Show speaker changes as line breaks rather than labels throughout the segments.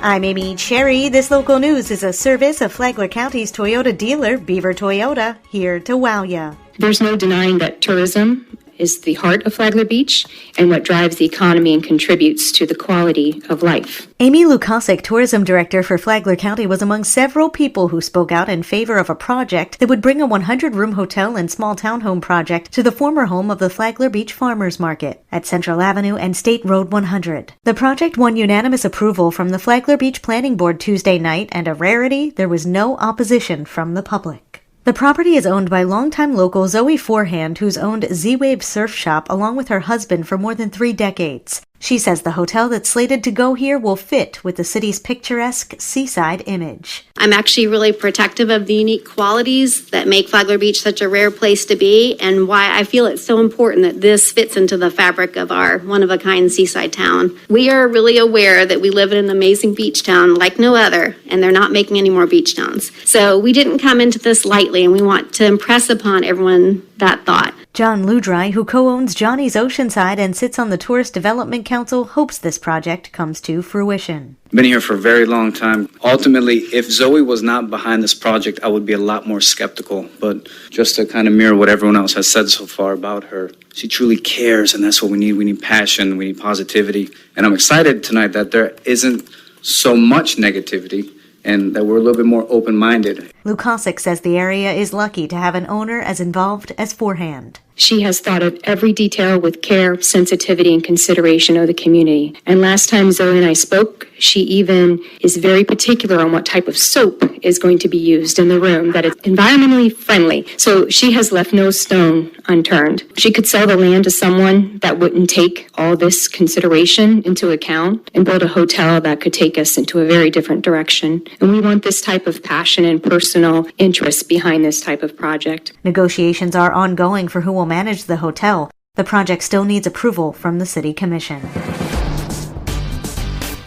I'm Amy Cherry. This local news is a service of Flagler County's Toyota dealer, Beaver Toyota, here to wow ya.
There's no denying that tourism is the heart of Flagler Beach and what drives the economy and contributes to the quality of life.
Amy Lukasik, tourism director for Flagler County, was among several people who spoke out in favor of a project that would bring a 100-room hotel and small townhome project to the former home of the Flagler Beach Farmers Market at Central Avenue and State Road 100. The project won unanimous approval from the Flagler Beach Planning Board Tuesday night, and a rarity, there was no opposition from the public. The property is owned by longtime local Zoe Forehand, who's owned Z-Wave Surf Shop along with her husband for more than 3 decades. She says the hotel that's slated to go here will fit with the city's picturesque seaside image.
I'm actually really protective of the unique qualities that make Flagler Beach such a rare place to be, and why I feel it's so important that this fits into the fabric of our one-of-a-kind seaside town. We are really aware that we live in an amazing beach town like no other, and they're not making any more beach towns. So we didn't come into this lightly, and we want to impress upon everyone that thought.
John Ludry, who co-owns Johnny's Oceanside and sits on the Tourist Development Council, hopes this project comes to fruition.
Been here for a very long time. Ultimately, if Zoe was not behind this project, I would be a lot more skeptical. But just to kind of mirror what everyone else has said so far about her, she truly cares, and that's what we need. We need passion, we need positivity. And I'm excited tonight that there isn't so much negativity and that we're a little bit more open-minded.
Lukasik says the area is lucky to have an owner as involved as Forehand.
She has thought of every detail with care, sensitivity, and consideration of the community. And last time Zoe and I spoke, she even is very particular on what type of soap is going to be used in the room that is environmentally friendly. So she has left no stone unturned. She could sell the land to someone that wouldn't take all this consideration into account and build a hotel that could take us into a very different direction. And we want this type of passion and personal interest behind this type of project.
Negotiations are ongoing for who will manage the hotel. The project still needs approval from the City Commission.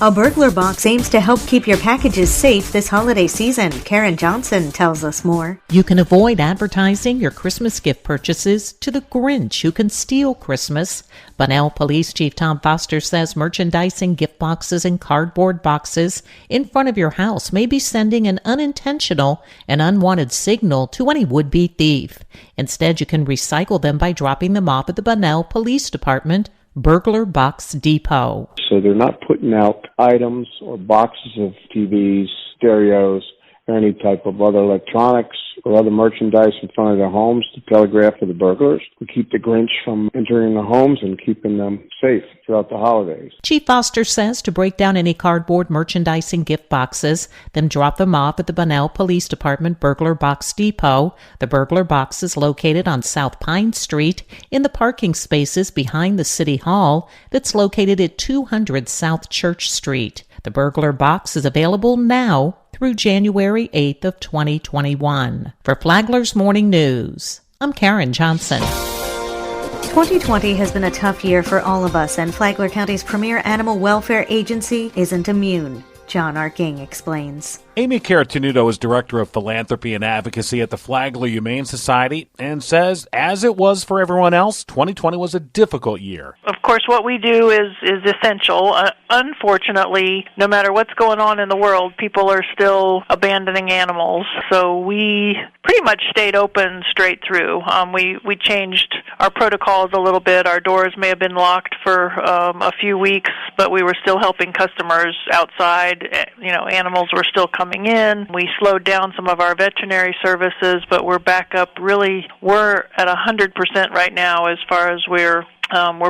A burglar box aims to help keep your packages safe this holiday season. Karen Johnson tells us more.
You can avoid advertising your Christmas gift purchases to the Grinch who can steal Christmas. Bunnell Police Chief Tom Foster says merchandising gift boxes and cardboard boxes in front of your house may be sending an unintentional and unwanted signal to any would-be thief. Instead, you can recycle them by dropping them off at the Bunnell Police Department Burglar Box Depot.
So they're not putting out items or boxes of TVs, stereos, or any type of other electronics or other merchandise in front of their homes to telegraph to the burglars. We keep the Grinch from entering the homes and keeping them safe throughout the holidays.
Chief Foster says to break down any cardboard merchandising gift boxes, then drop them off at the Bunnell Police Department Burglar Box Depot. The burglar box is located on South Pine Street in the parking spaces behind the City Hall that's located at 200 South Church Street. The burglar box is available now through January 8th of 2021. For Flagler's Morning News, I'm Karen Johnson.
2020 has been a tough year for all of us, and Flagler County's premier animal welfare agency isn't immune. John Arking explains.
Amy Caratinudo is Director of Philanthropy and Advocacy at the Flagler Humane Society and says, as it was for everyone else, 2020 was a difficult year.
Of course, what we do is essential. Unfortunately, no matter what's going on in the world, people are still abandoning animals. So we pretty much stayed open straight through. We changed our protocols a little bit. Our doors may have been locked for a few weeks, but we were still helping customers outside. Animals were still coming in. We slowed down some of our veterinary services, but we're back up. Really, we're at 100% right now as far as we're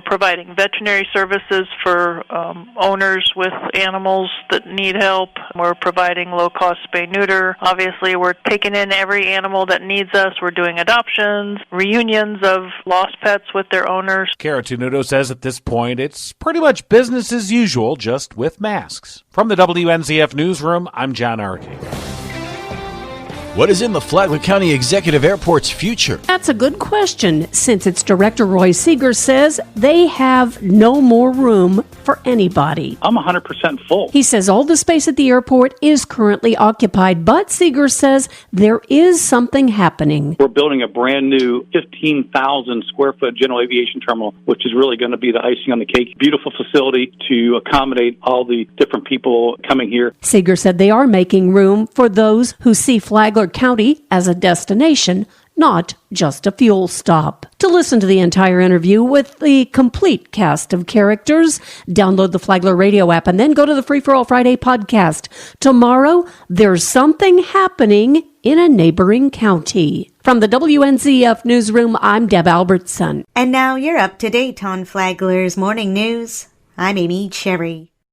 providing veterinary services for owners with animals that need help. We're providing low-cost spay-neuter. Obviously, we're taking in every animal that needs us. We're doing adoptions, reunions of lost pets with their owners.
Caratinudo says at this point it's pretty much business as usual, just with masks. From the WNZF Newsroom, I'm John Arking.
What is in the Flagler County Executive Airport's future?
That's a good question, since its director Roy Seeger says they have no more room for anybody.
I'm 100% full.
He says all the space at the airport is currently occupied, but Seeger says there is something happening.
We're building a brand new 15,000 square foot general aviation terminal, which is really going to be the icing on the cake. Beautiful facility to accommodate all the different people coming here.
Seeger said they are making room for those who see Flagler County as a destination, not just a fuel stop. To listen to the entire interview with the complete cast of characters, download the Flagler radio app and then go to the Free for All Friday podcast. Tomorrow, there's something happening in a neighboring county. From the WNZF Newsroom, I'm Deb Albertson.
And now you're up to date on Flagler's morning news. I'm Amy Cherry.